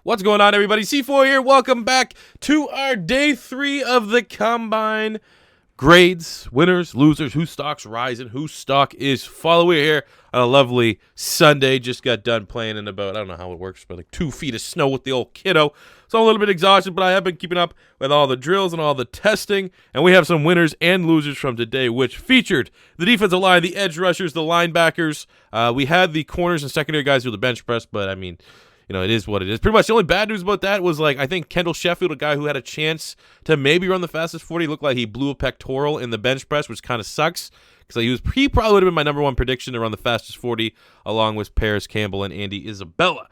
What's going on, everybody? C4 here. Welcome back to our day 3 of the Combine. Grades, winners, losers, whose stock's rising, whose stock is falling. We're here on a lovely Sunday. Just got done playing in about, I don't know how it works, but like 2 feet of snow with the old kiddo. So I'm a little bit exhausted, but I have been keeping up with all the drills and all the testing. And we have some winners and losers from today, which featured the defensive line, the edge rushers, the linebackers. We had the corners and secondary guys do the bench press, but I mean, you know, it is what it is. Pretty much the only bad news about that was, like, I think Kendall Sheffield, a guy who had a chance to maybe run the fastest 40, looked like he blew a pectoral in the bench press, which kind of sucks because he probably would have been my number one prediction to run the fastest 40 along with Paris Campbell and Andy Isabella.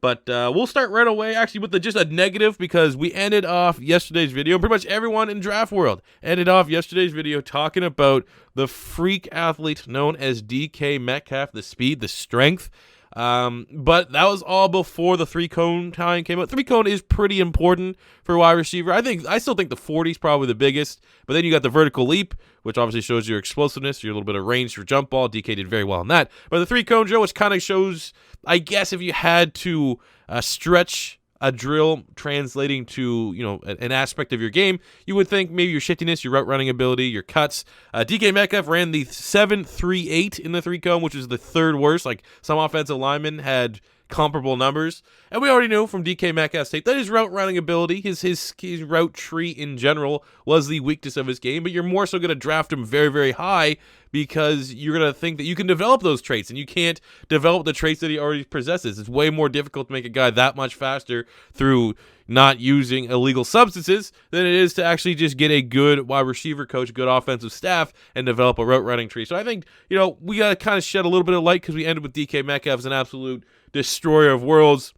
But we'll start right away, actually, with just a negative because we ended off yesterday's video. Pretty much everyone in Draft World ended off yesterday's video talking about the freak athlete known as DK Metcalf, the speed, the strength. But that was all before the 3-cone time came out. 3-cone is pretty important for a wide receiver. I still think the 40 is probably the biggest, but then you got the vertical leap, which obviously shows your explosiveness, your little bit of range for jump ball. DK did very well in that. But the 3-cone drill, which kind of shows, I guess, if you had to stretch a drill translating to, you know, an aspect of your game, you would think maybe your shiftiness, your route running ability, your cuts. DK Metcalf ran the 7.38 in the 3-cone, which is the third worst. Like, some offensive linemen had comparable numbers, and we already knew from DK Metcalf's tape that his route running ability, his route tree in general, was the weakness of his game. But you're more so going to draft him very, very high because you're going to think that you can develop those traits, and you can't develop the traits that he already possesses. It's way more difficult to make a guy that much faster through not using illegal substances than it is to actually just get a good wide receiver coach, good offensive staff, and develop a route running tree. So I think, you know, we got to kind of shed a little bit of light because we ended with DK Metcalf as an absolute destroyer of worlds.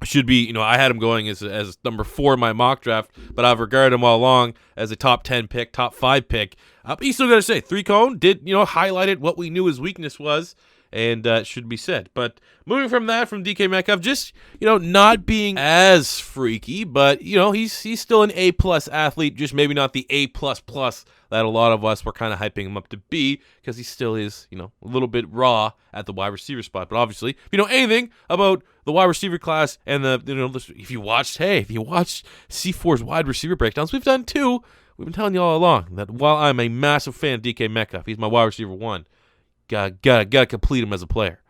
Should be, you know, I had him going as number 4 in my mock draft, but I've regarded him all along as a top 10 pick, top 5 pick. But you still got to say, 3-cone did, you know, highlighted what we knew his weakness was, and it should be said. But moving from that, from DK Metcalf, just, you know, not being as freaky, but, you know, he's still an A-plus athlete, just maybe not the A++ that a lot of us were kind of hyping him up to be, because he still is, you know, a little bit raw at the wide receiver spot. But obviously, if you know anything about the wide receiver class and if you watched C4's wide receiver breakdowns, we've done 2. We've been telling you all along that while I'm a massive fan of DK Metcalf, he's my wide receiver 1. Gotta complete him as a player.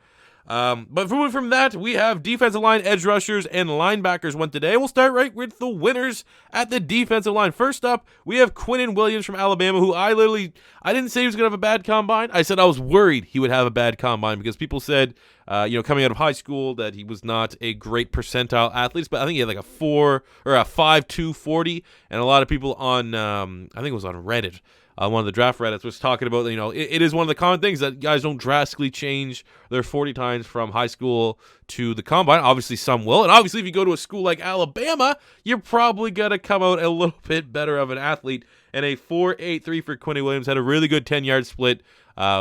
But moving from that, we have defensive line, edge rushers, and linebackers went today. We'll start right with the winners at the defensive line. First up, we have Quinnen Williams from Alabama, who I didn't say he was going to have a bad combine. I said I was worried he would have a bad combine because people said, coming out of high school that he was not a great percentile athlete, but I think he had like a 5.2 40, and a lot of people on, I think it was on Reddit, one of the draft Reddits was talking about, you know, it is one of the common things that guys don't drastically change their 40 times from high school to the combine. Obviously, some will. And obviously, if you go to a school like Alabama, you're probably going to come out a little bit better of an athlete. And a 4.83 for Quinnen Williams, had a really good 10-yard split,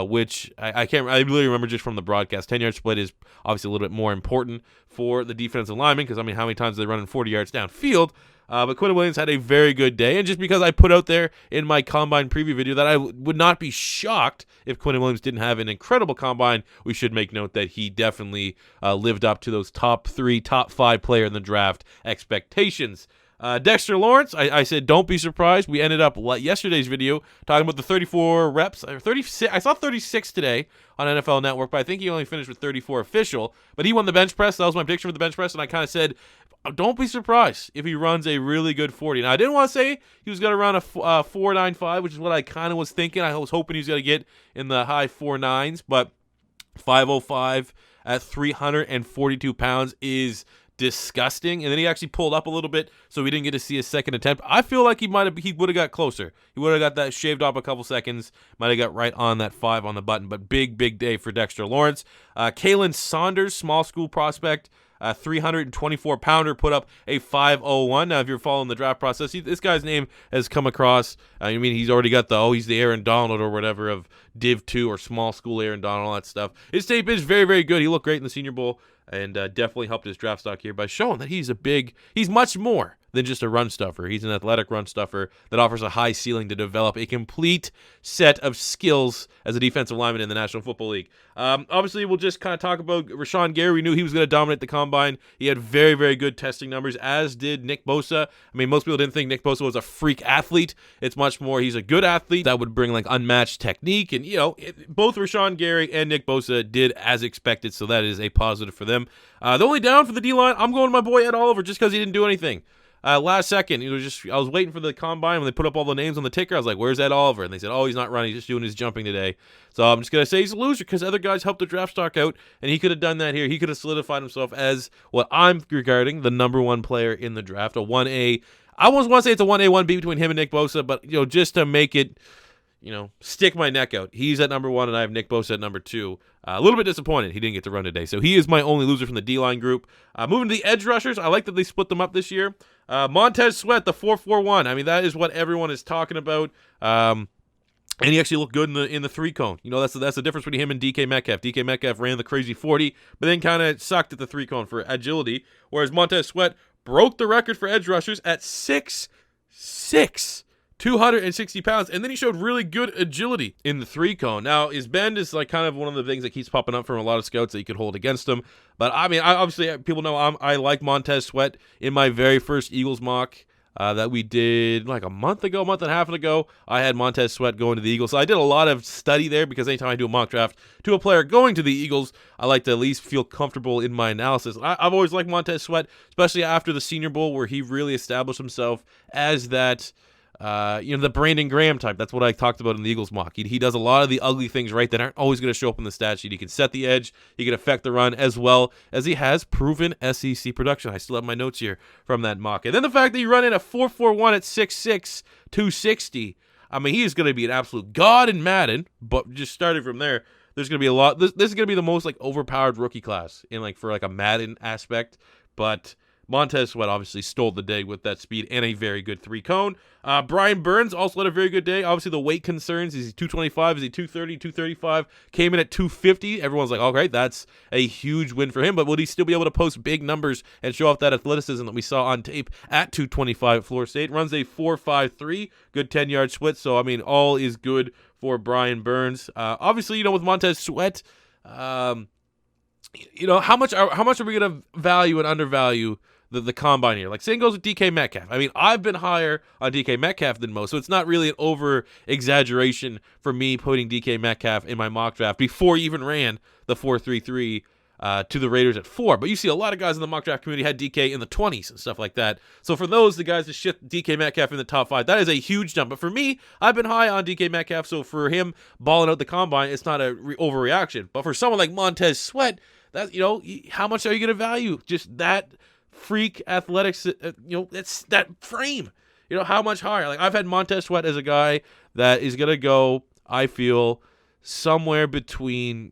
which I really remember just from the broadcast. 10-yard split is obviously a little bit more important for the defensive lineman because, I mean, how many times are they running 40 yards downfield? But Quinnen Williams had a very good day, and just because I put out there in my combine preview video that I would not be shocked if Quinnen Williams didn't have an incredible combine, we should make note that he definitely lived up to those top 3, top 5 player in the draft expectations. Dexter Lawrence, I said don't be surprised. We ended up yesterday's video talking about the 34 reps. 36. I saw 36 today on NFL Network, but I think he only finished with 34 official. But he won the bench press. That was my prediction for the bench press, and I kind of said don't be surprised if he runs a really good 40. Now, I didn't want to say he was going to run a 4.95, which is what I kind of was thinking. I was hoping he was going to get in the high 4.9s, but 5.05 at 342 pounds is disgusting. And then he actually pulled up a little bit, so we didn't get to see his second attempt. I feel like he would have got closer. He would have got that shaved off a couple seconds, might have got right on that 5 on the button. But big day for Dexter Lawrence. Kalen Saunders, small school prospect, 324-pounder, put up a 5.01. Now, if you're following the draft process, this guy's name has come across. I mean, he's already got he's the Aaron Donald or whatever of Div 2 or small school Aaron Donald, all that stuff. His tape is very, very good. He looked great in the Senior Bowl and definitely helped his draft stock here by showing that he's much more than just a run stuffer. He's an athletic run stuffer that offers a high ceiling to develop a complete set of skills as a defensive lineman in the National Football League. Obviously, we'll just kind of talk about Rashan Gary. We knew he was going to dominate the combine. He had very, very good testing numbers, as did Nick Bosa. I mean, most people didn't think Nick Bosa was a freak athlete. It's much more he's a good athlete that would bring like unmatched technique. And, both Rashan Gary and Nick Bosa did as expected, so that is a positive for them. The only down for the D-line, I'm going to my boy Ed Oliver just because he didn't do anything. Last second, I was waiting for the combine when they put up all the names on the ticker. I was like, where's Ed Oliver? And they said, he's not running. He's just doing his jumping today. So I'm just going to say he's a loser because other guys helped the draft stock out, and he could have done that here. He could have solidified himself as what I'm regarding the number one player in the draft, a 1A. I almost want to say it's a 1A, 1B between him and Nick Bosa, but, just to make it, stick my neck out. He's at number 1, and I have Nick Bosa at number 2. A little bit disappointed he didn't get to run today. So he is my only loser from the D-line group. Moving to the edge rushers, I like that they split them up this year. Montez Sweat, the 4.41. I mean, that is what everyone is talking about. And he actually looked good in the 3-cone. That's the difference between him and DK Metcalf. DK Metcalf ran the crazy 40, but then kind of sucked at the 3-cone for agility, whereas Montez Sweat broke the record for edge rushers at 6'6". 260 pounds, and then he showed really good agility in the 3-cone. Now, his bend is like kind of one of the things that keeps popping up from a lot of scouts that you could hold against him. But I mean, obviously, people know I like Montez Sweat. In my very first Eagles mock that we did like a month and a half ago, I had Montez Sweat going to the Eagles. So I did a lot of study there because anytime I do a mock draft to a player going to the Eagles, I like to at least feel comfortable in my analysis. I've always liked Montez Sweat, especially after the Senior Bowl where he really established himself as that the Brandon Graham type. That's what I talked about in the Eagles mock. He does a lot of the ugly things right that aren't always going to show up in the stat sheet. He can set the edge. He can affect the run as well as he has proven SEC production. I still have my notes here from that mock. And then the fact that you run in a 4.41 at 6'6", 260. I mean, he is going to be an absolute god in Madden, but just starting from there, there's going to be a lot. This is going to be the most like overpowered rookie class for a Madden aspect, but Montez Sweat obviously stole the day with that speed and a very good 3-cone. Brian Burns also had a very good day. Obviously, the weight concerns. Is he 225? Is he 230, 235? Came in at 250. Everyone's like, okay, that's a huge win for him. But will he still be able to post big numbers and show off that athleticism that we saw on tape at 225 at Florida State? Runs a 4.53, good 10-yard split. So, I mean, all is good for Brian Burns. Obviously, with Montez Sweat, how much are we going to value and undervalue the combine here? Like, same goes with DK Metcalf. I mean, I've been higher on DK Metcalf than most, so it's not really an over-exaggeration for me putting DK Metcalf in my mock draft before he even ran the 4.33 to the Raiders at 4. But you see a lot of guys in the mock draft community had DK in the 20s and stuff like that. So for the guys that shift DK Metcalf in the top 5, that is a huge jump. But for me, I've been high on DK Metcalf, so for him balling out the combine, it's not a overreaction. But for someone like Montez Sweat, that how much are you going to value just that freak athletics? It's that frame. How much higher? Like, I've had Montez Sweat as a guy that is going to go, I feel, somewhere between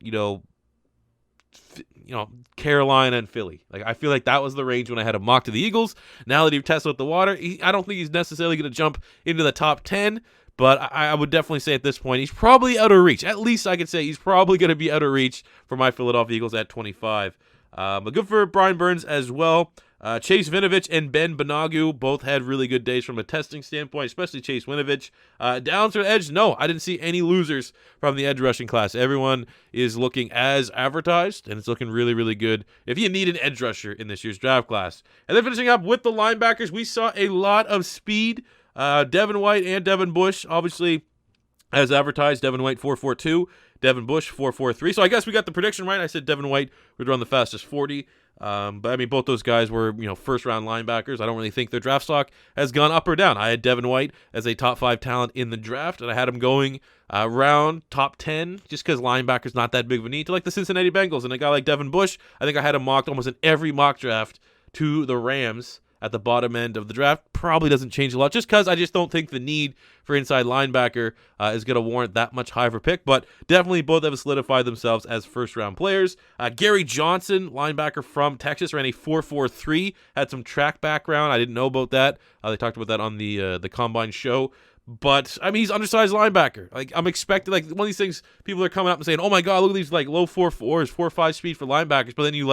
Carolina and Philly. Like, I feel like that was the range when I had him mocked to the Eagles. Now that he's tested out the water, I don't think he's necessarily going to jump into the top 10, but I would definitely say at this point he's probably out of reach. At least I could say he's probably going to be out of reach for my Philadelphia Eagles at 25. But good for Brian Burns as well. Chase Winovich and Ben Banogu both had really good days from a testing standpoint, especially Chase Winovich. Downs or edge, no, I didn't see any losers from the edge rushing class. Everyone is looking as advertised, and it's looking really, really good if you need an edge rusher in this year's draft class. And then finishing up with the linebackers, we saw a lot of speed. Devin White and Devin Bush, obviously, as advertised. Devin White 4.42, Devin Bush 4.43. So I guess we got the prediction right. I said Devin White would run the fastest 40. But I mean, both those guys were, first round linebackers. I don't really think their draft stock has gone up or down. I had Devin White as a top 5 talent in the draft, and I had him going around top 10 just because linebacker's not that big of a need, to like the Cincinnati Bengals. And a guy like Devin Bush, I think I had him mocked almost in every mock draft to the Rams at the bottom end of the draft. Probably doesn't change a lot just because I just don't think the need for inside linebacker is going to warrant that much higher of a pick, but definitely both have solidified themselves as first-round players. Gary Johnson, linebacker from Texas, ran a 4.43, had some track background. I didn't know about that. They talked about that on the Combine show. But, I mean, he's undersized linebacker. Like, I'm expecting, like, one of these things, people are coming up and saying, oh my God, look at these, like, low 4.4s, 4.5 speed for linebackers. But then you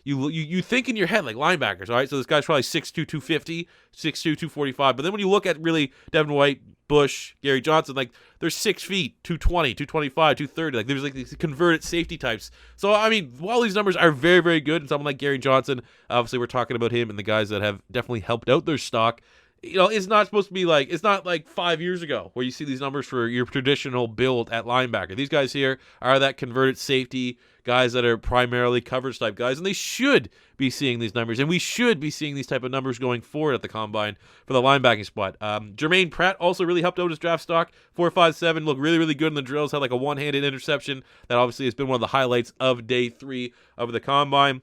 you think in your head like linebackers, all right? So this guy's probably 6'2", 250, 6'2", 245. But then when you look at really Devin White, Bush, Gary Johnson, like they're 6 feet, 220, 225, 230. Like there's like these converted safety types. So I mean, while these numbers are very, very good, and someone like Gary Johnson, obviously we're talking about him and the guys that have definitely helped out their stock. You know, it's not supposed to be like, it's not like 5 years ago where you see these numbers for your traditional build at linebacker. These guys here are that converted safety, guys that are primarily coverage type guys, and they should be seeing these numbers, and we should be seeing these type of numbers going forward at the combine for the linebacking spot. Jermaine Pratt also really helped out his draft stock. 4.57, looked really, really good in the drills, had like a one-handed interception. That obviously has been one of the highlights of day 3 of the combine.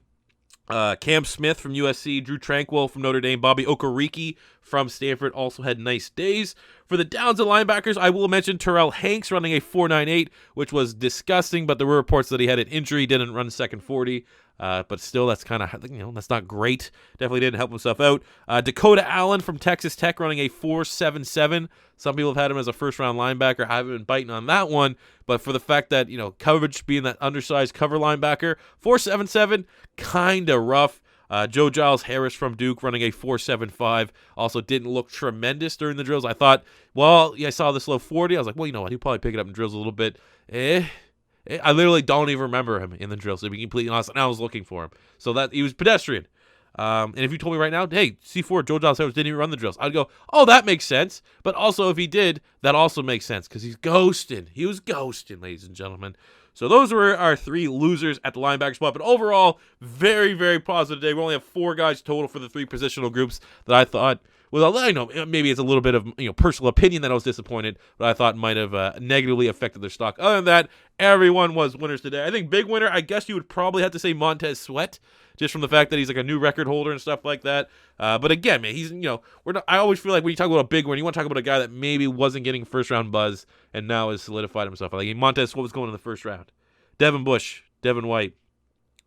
Cam Smith from USC, Drew Tranquil from Notre Dame, Bobby Okereke from Stanford also had nice days. For the downs of linebackers, I will mention Terrell Hanks running a 4.98, which was disgusting, but there were reports that he had an injury, didn't run second 40. But still, that's kind of, that's not great. Definitely didn't help himself out. Dakota Allen from Texas Tech running a 4.77. Some people have had him as a first-round linebacker. I haven't been biting on that one. But for the fact that, coverage being that undersized cover linebacker, 4.77, kind of rough. Joe Giles Harris from Duke running a 4.75. Also didn't look tremendous during the drills. I thought, I saw this low 40. I was like, well, you know what? He'll probably pick it up in drills a little bit. I literally don't even remember him in the drills, to be completely honest, and I was looking for him. So that he was pedestrian. And if you told me right now, hey, C4, Joe Giles Harris didn't even run the drills, I'd go, oh, that makes sense. But also, if he did, that also makes sense because he's ghosting. He was ghosting, ladies and gentlemen. So those were our 3 losers at the linebacker spot. But overall, very, very positive day. We only have 4 guys total for the 3 positional groups that I thought, well, I know maybe it's a little bit of personal opinion that I was disappointed, but I thought might have negatively affected their stock. Other than that, everyone was winners today. I think big winner, I guess you would probably have to say Montez Sweat, just from the fact that he's like a new record holder and stuff like that. But again, man, he's I always feel like when you talk about a big winner, you want to talk about a guy that maybe wasn't getting first round buzz and now has solidified himself. Like Montez Sweat was going in the first round. Devin Bush, Devin White,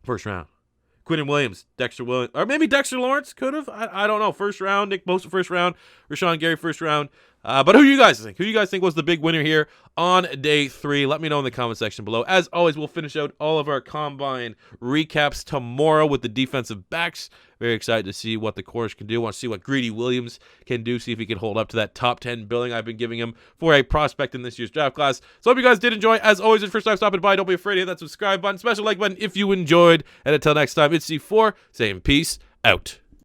first round. Quinnen Williams, Dexter Williams, or maybe Dexter Lawrence could have. I don't know. First round, Nick Bosa first round, Rashan Gary first round. But who do you guys think? Who do you guys think was the big winner here on day 3? Let me know in the comment section below. As always, we'll finish out all of our combine recaps tomorrow with the defensive backs. Very excited to see what the course can do. Want to see what Greedy Williams can do. See if he can hold up to that top 10 billing I've been giving him for a prospect in this year's draft class. So hope you guys did enjoy. As always, if first time stopping by, don't be afraid to hit that subscribe button, special like button if you enjoyed. And until next time, it's C4 saying peace out.